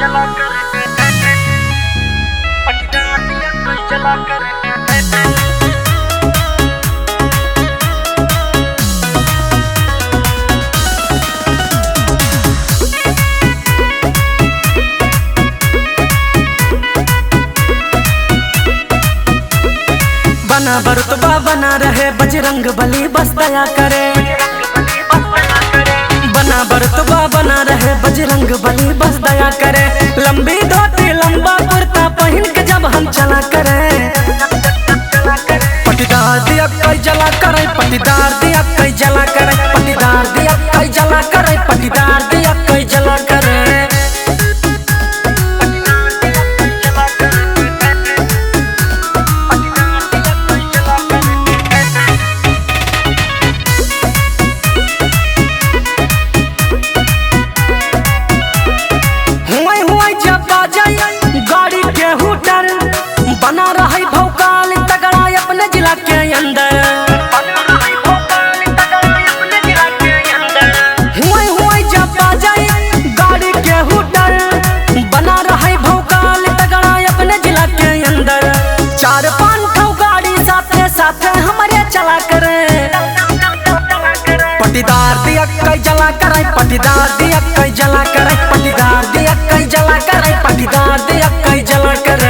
जला कर पटना दिया कोई जला कर बना बरुतबा बना रहे बजरंग बली बस दया करे। बना बरुतबा बना रहे बजरंग बली बस दया करे। लंबी धोती लंबा कुर्ता पहन के जब हम चला करे। पटीदार दिया कोई जला करे, पटीदार दिया कोई जला करे, पटीदार दिया कोई जला करे, पटीदार दिया कोई जला करे। गाड़ी के हुटर बना रही भौकाल तगड़ा अपने जिला के अंदर। हुई जब बाजाई गाड़ी के हुटर बना रही भौकाल तगड़ा अपने जिला के अंदर। 4-5 गाड़ी साथे साथे हमारे चला करे। पटीदार दिया कई जला करे, पटीदार दिया कई जला करे, पटीदार दिया कई जला करे, पटीदार दिया कई जला करे।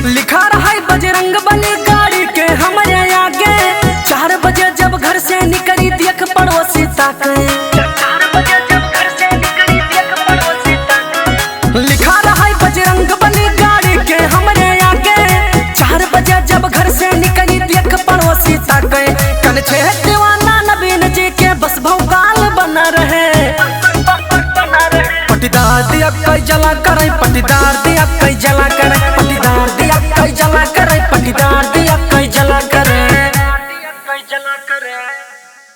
लिखा रहा है बजरंग बली गाड़ी के हमारे आगे। 4 बजे जब घर से निकली देख पड़ोसी ताके। लिखा रहा है बजरंग बली गाड़ी के हमारे आगे। 4 बजे जब घर से निकली देख पड़ोसी ताके। कन छे दीवाना नवीन जी के बस भौकाल बना रहे। पटीदार दिया कोई जला करे, पटीदार